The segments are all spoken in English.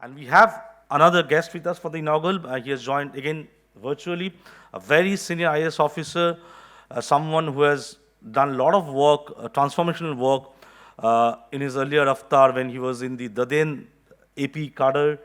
And we have another guest with us for the inaugural. He has joined again virtually, a very senior IAS officer, someone who has done a lot of work, transformational work in his earlier avatar when he was in the Daden AP cadre,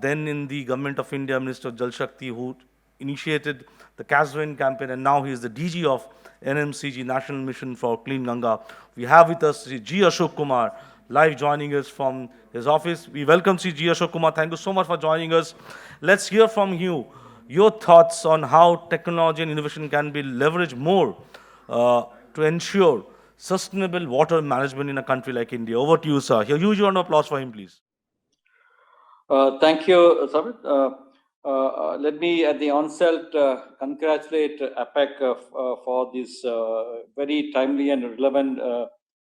then in the Government of India, Minister Jal Shakti, who initiated the Caswin campaign, and now he is the DG of NMCG, National Mission for Clean Ganga. We have with us G. Asok Kumar, live joining us from his office. We welcome G. Ashok Kumar. Thank you so much for joining us. Let's hear from you your thoughts on how technology and innovation can be leveraged more to ensure sustainable water management in a country like India. Over to you, sir. A huge round of applause for him, please. Thank you, Sabit. Let me, at the onset, congratulate APAC for this very timely and relevant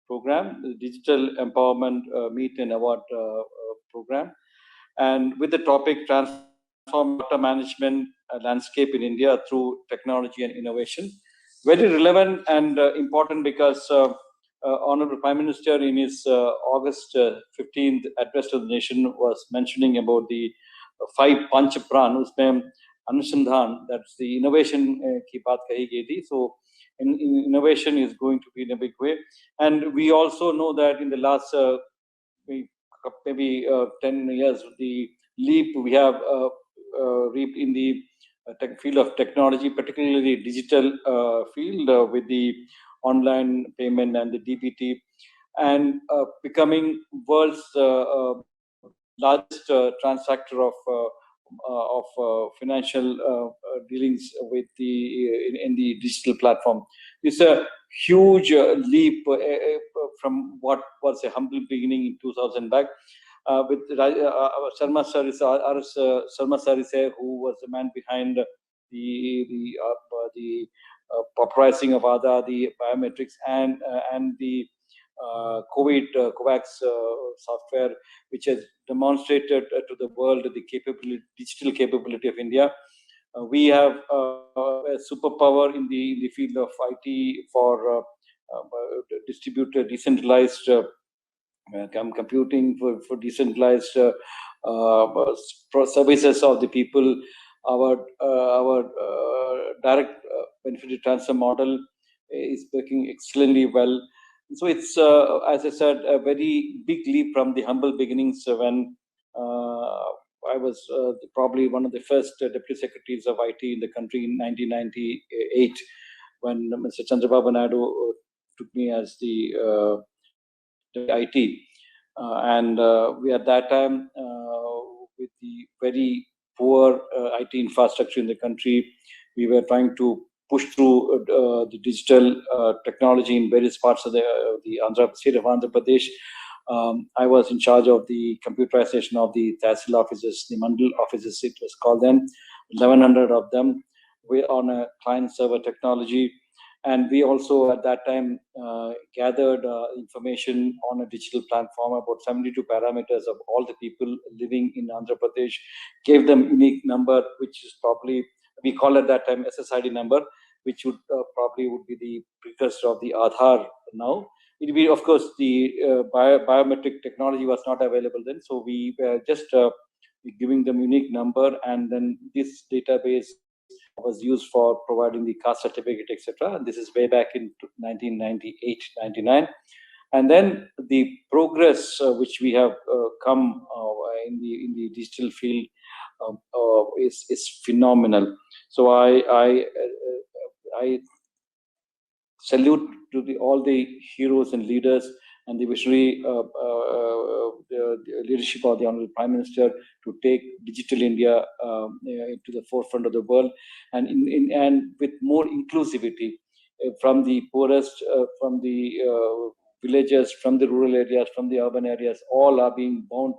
program, the Digital Empowerment Meet and Award program. And with the topic Transform Water Management Landscape in India through Technology and Innovation. Very relevant and important because Honorable Prime Minister in his August 15th address to the nation was mentioning about the 5 Panch Pran, usme Anusandhan, that's the innovation ki baat kahi gayi thi. So innovation is going to be in a big way. And we also know that in the last maybe 10 years, the leap we have reaped in the field of technology, particularly the digital field with the online payment and the DBT, and becoming world's largest transactor of financial dealings with in the digital platform. It's a huge leap from what was a humble beginning in 2000 back. With Sharma Sir, who was the man behind the popularizing of Aadhaar, the biometrics, and the COVID COVAX software, which has demonstrated to the world the digital capability of India. We have a superpower in the field of IT for distributed, decentralized computing, for decentralized services of the people. Our direct benefit transfer model is working extremely well. So it's, as I said, a very big leap from the humble beginnings when I was probably one of the first deputy secretaries of IT in the country in 1998, when Mr. Chandrababu Naidu took me as the IT. And we at that time, with the very poor IT infrastructure in the country, we were trying to push through the digital technology in various parts of the state of Andhra Pradesh. I was in charge of the computerization of the Tehsil offices, the Mandal offices, it was called then, 1,100 of them. We're on a client-server technology. And we also, at that time, gathered information on a digital platform about 72 parameters of all the people living in Andhra Pradesh, gave them unique number, which is probably, we call at that time SSID number, which would probably would be the precursor of the Aadhaar now. It will be, of course, the biometric technology was not available then. So we were just giving them unique number, and then this database was used for providing the caste certificate, etc. And this is way back in 1998-99. And then the progress which we have come in the digital field is phenomenal. So I salute to all the heroes and leaders and the visionary the leadership of the Honorable Prime Minister to take digital India to the forefront of the world, and and with more inclusivity from the poorest, from the villages, from the rural areas, from the urban areas, all are being bound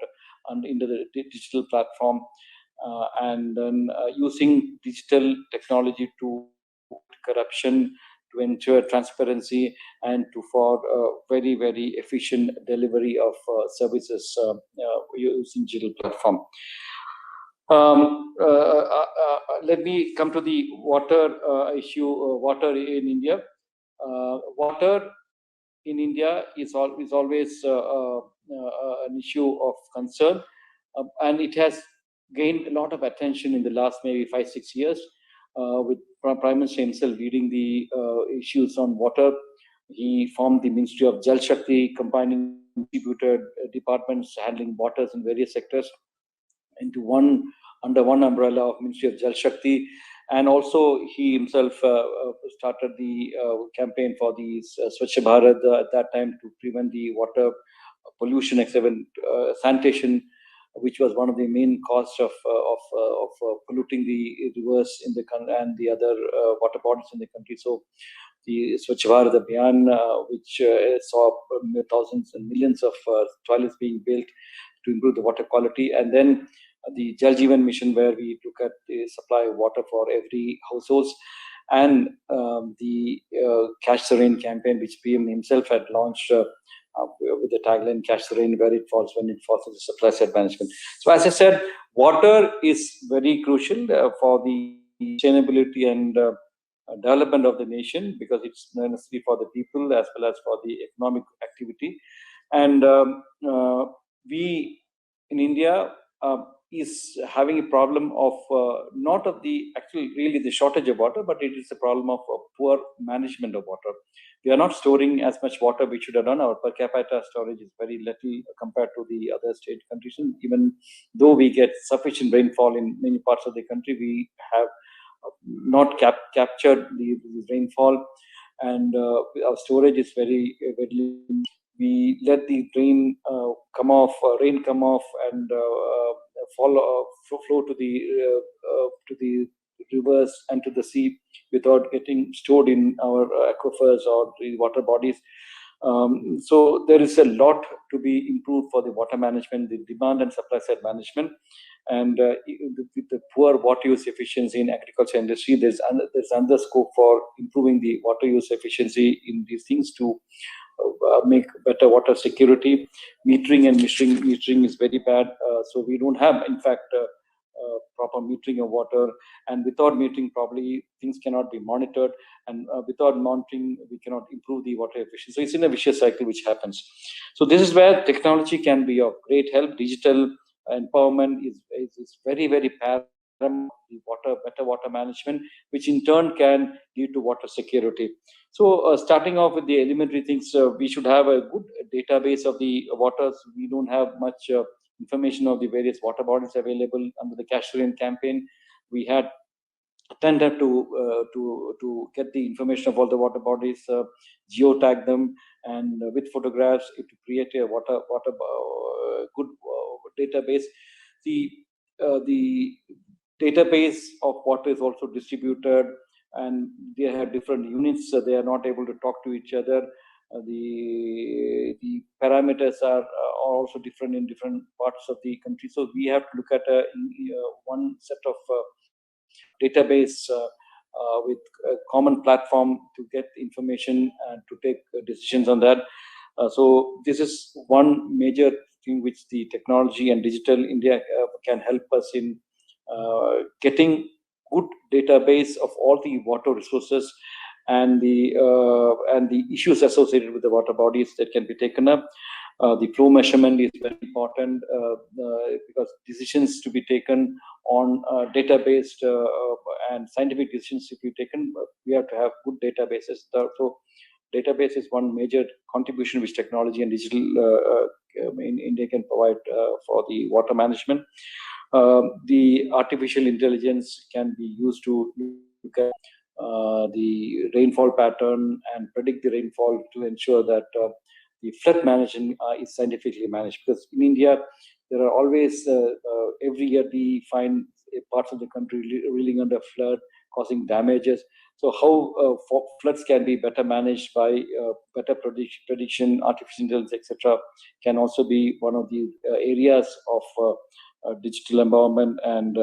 into the digital platform, and then using digital technology to corruption, to ensure transparency, and for very, very efficient delivery of services using digital platform. Let me come to the water issue. Water in India. Water in India is always an issue of concern. and it has gained a lot of attention in the last maybe 5-6 years, with Prime Minister himself leading the issues on water. He formed the Ministry of Jal Shakti, combining distributed departments handling waters in various sectors into under one umbrella of Ministry of Jal Shakti. And also he himself started the campaign for the Swachh Bharat at that time to prevent the water pollution, except sanitation, which was one of the main causes of polluting the rivers in the country and the other water bodies in the country. So the Swachh Bharat Abhiyan, which saw thousands and millions of toilets being built to improve the water quality, and then the Jal Jeevan Mission, where we look at the supply of water for every households, and the Cash the Rain campaign, which PM himself had launched with the tagline "Cash the Rain where it falls when it falls" into supply side management. So, as I said, water is very crucial for the sustainability and development of the nation, because it's necessary for the people as well as for the economic activity. And we in India is having a problem of not of the actually really the shortage of water, but it is a problem of poor management of water. We are not storing as much water we should have done. Our per capita storage is very little compared to the other state countries. And even though we get sufficient rainfall in many parts of the country, we have not captured the rainfall, and our storage is very we let the rain come off, and flow to the rivers and to the sea without getting stored in our aquifers or the water bodies. So there is a lot to be improved for the water management, the demand and supply side management. And with the poor water use efficiency in agriculture industry, there's another scope for improving the water use efficiency in these things to make better water security. Metering and metering is very bad, so we don't have, in fact, proper metering of water, and without metering probably things cannot be monitored, and without monitoring we cannot improve the water efficiency. So it's in a vicious cycle which happens. So this is where technology can be of great help. Digital empowerment is very, very paramount. The better water management, which in turn can lead to water security. So starting off with the elementary things, we should have a good database of the waters. We don't have much information of the various water bodies available under the Cash the Rain campaign. We had attempted to get the information of all the water bodies, geotag them, and with photographs to create a water good database. The database of water is also distributed, and they have different units, so they are not able to talk to each other. The parameters are also different in different parts of the country. So we have to look at one set of database with a common platform to get information and to take decisions on that. So this is one major thing which the technology and digital India can help us in getting good database of all the water resources and the issues associated with the water bodies that can be taken up. The flow measurement is very important because decisions to be taken on database and scientific decisions to be taken, we have to have good databases. So database is one major contribution which technology and digital in India can provide for the water management. The artificial intelligence can be used to look at the rainfall pattern and predict the rainfall to ensure that the flood management is scientifically managed. Because in India, there are always, every year we find parts of the country reeling under flood, causing damages. So how floods can be better managed by better prediction, artificial intelligence, etc., can also be one of the areas of digital empowerment and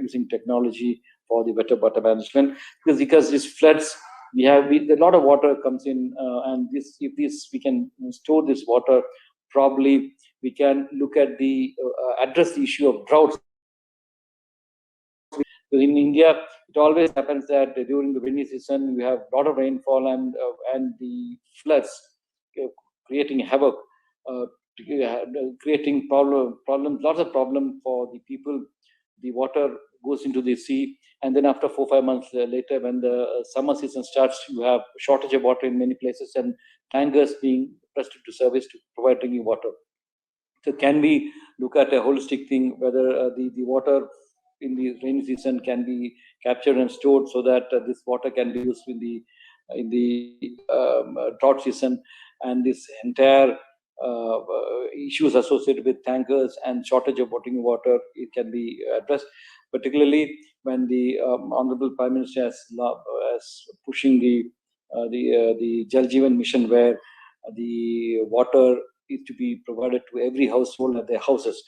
using technology for the better water management. Because these floods, a lot of water comes in, and if we can store this water properly, we can look at address the issue of droughts. Because in India, it always happens that during the rainy season, we have a lot of rainfall and the floods creating havoc. creating problems, lots of problem for the people. The water goes into the sea, and then after 4-5 months later, when the summer season starts, you have shortage of water in many places, and tankers being pressed into service to provide drinking water. So can we look at a holistic thing, whether the water in the rainy season can be captured and stored so that this water can be used in the drought season, and this entire issues associated with tankers and shortage of drinking water, it can be addressed, particularly when the Honorable Prime Minister has pushing the Jal Jeevan mission, where the water is to be provided to every household at their houses.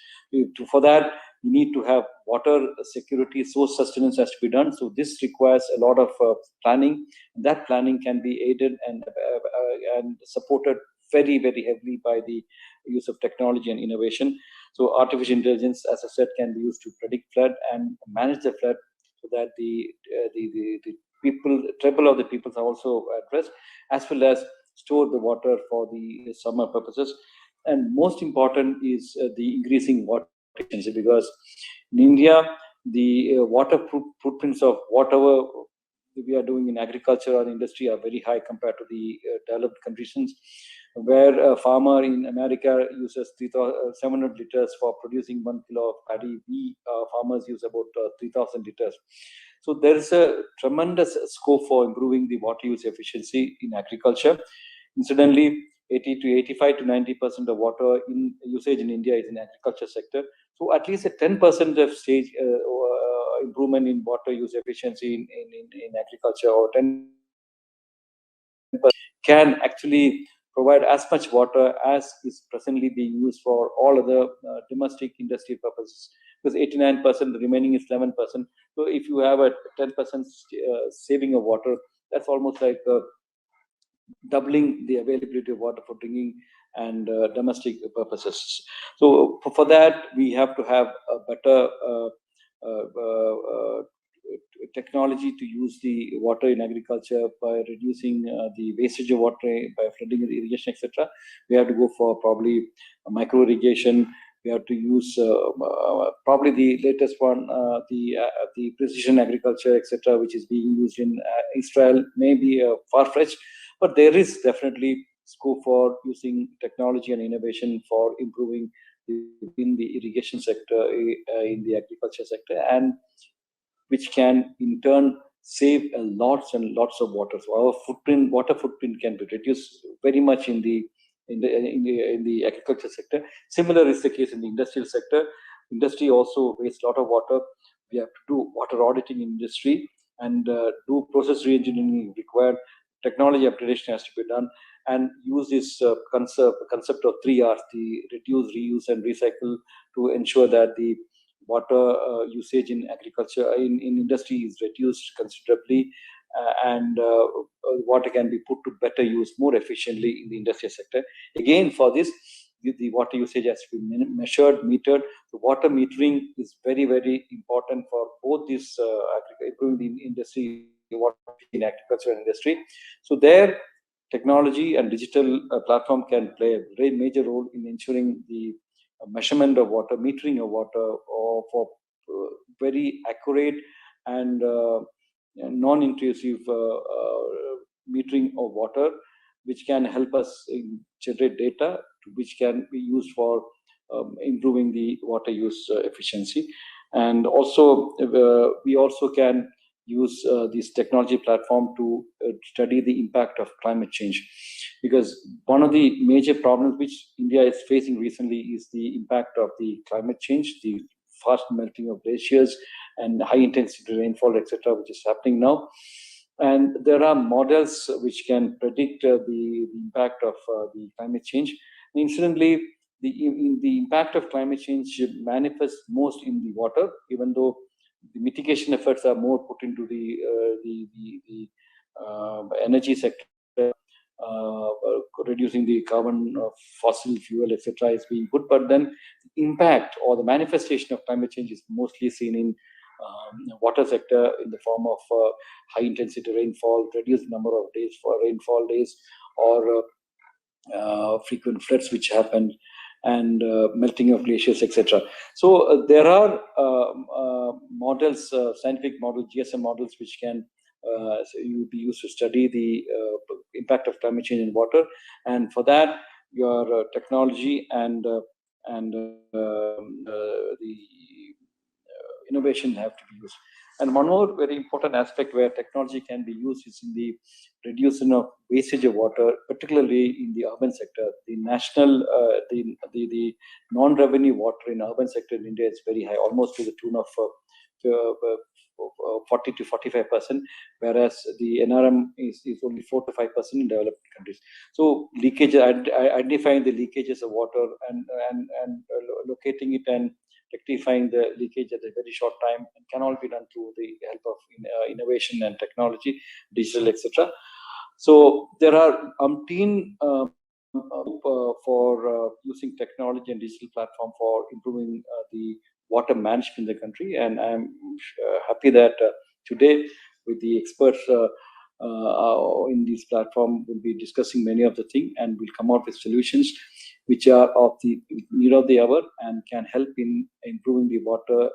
For that, you need to have water security, source sustenance has to be done. So this requires a lot of planning. That planning can be aided and supported very, very heavily by the use of technology and innovation. So artificial intelligence, as I said, can be used to predict flood and manage the flood, so that the people, trouble of the peoples are also addressed, as well as store the water for the summer purposes. And most important is the increasing water efficiency, because in India, the water footprints of whatever we are doing in agriculture or industry are very high compared to the developed conditions, where a farmer in America uses 3,700 liters for producing 1 kilo of paddy. We farmers use about 3,000 liters. So there is a tremendous scope for improving the water use efficiency in agriculture. Incidentally, 80 to 85 to 90% of water in usage in India is in agriculture sector. So at least a 10% of stage improvement in water use efficiency in agriculture, or 10% can actually provide as much water as is presently being used for all other domestic industry purposes. Because 89%, the remaining is 11%. So if you have a 10% saving of water, that's almost like doubling the availability of water for drinking and domestic purposes. So for that, we have to have a better technology to use the water in agriculture by reducing the wastage of water by flooding irrigation, etc. We have to go for probably micro irrigation. We have to use probably the latest one, the precision agriculture, etc., which is being used in Israel. Maybe far-fetched, but there is definitely scope for using technology and innovation for improving in the irrigation sector, in the agriculture sector, and which can in turn save lots and lots of water. So our water footprint can be reduced very much in the agriculture sector. Similar is the case in the industrial sector. Industry also wastes a lot of water. We have to do water auditing in industry and do process re-engineering required. Technology upgradation has to be done, and use this concept of 3 R's: the reduce, reuse, and recycle, to ensure that the water usage in agriculture, in industry, is reduced considerably, and water can be put to better use more efficiently in the industrial sector. Again, for this, the water usage has to be measured, metered. The water metering is very, very important for both this improving the industry, water in agriculture and industry. So there, technology and digital platform can play a very major role in ensuring the measurement of water, metering of water, or for very accurate and non-intrusive metering of water, which can help us generate data which can be used for improving the water use efficiency. And also, we also can use this technology platform to study the impact of climate change, because one of the major problems which India is facing recently is the impact of the climate change, the fast melting of glaciers and high intensity rainfall, etc., which is happening now. And there are models which can predict the impact of the climate change. And incidentally, the impact of climate change manifests most in the water, even though the mitigation efforts are more put into the energy sector, reducing the carbon of fossil fuel, etc., is being put. But then the impact or the manifestation of climate change is mostly seen in water sector, in the form of high intensity rainfall, reduced number of days for rainfall days, or frequent floods which happen. melting of glaciers, etc. So there are models, scientific models, GSM models, which can be used to study the impact of climate change in water, and for that your technology and the innovation have to be used. And one more very important aspect where technology can be used is in the reduction of wastage of water, particularly in the urban sector. The the non-revenue water in urban sector in India is very high, almost to the tune of 40 to 45%, whereas the NRM is only 4 to 5% in developed countries. So leakage, identifying the leakages of water and locating it and rectifying the leakage at a very short time can all be done through the help of innovation and technology, digital, etc. So there are umpteen for using technology and digital platform for improving the water management in the country, and I'm happy that today with the experts in this platform we'll be discussing many of the things and we'll come out with solutions which are of the need of the hour and can help in improving the water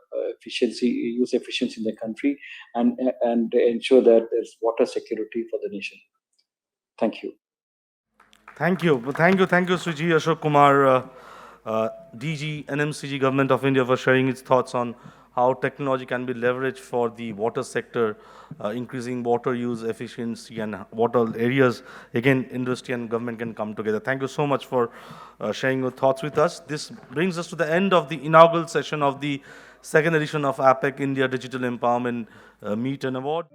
use efficiency in the country, and ensure that there's water security for the nation. Thank you. Thank you. Thank you, Sriji Asok Kumar, DG, NMCG, Government of India, for sharing its thoughts on how technology can be leveraged for the water sector, increasing water use efficiency and water areas. Again, industry and government can come together. Thank you so much for sharing your thoughts with us. This brings us to the end of the inaugural session of the second edition of APAC India Digital Empowerment Meet and Award.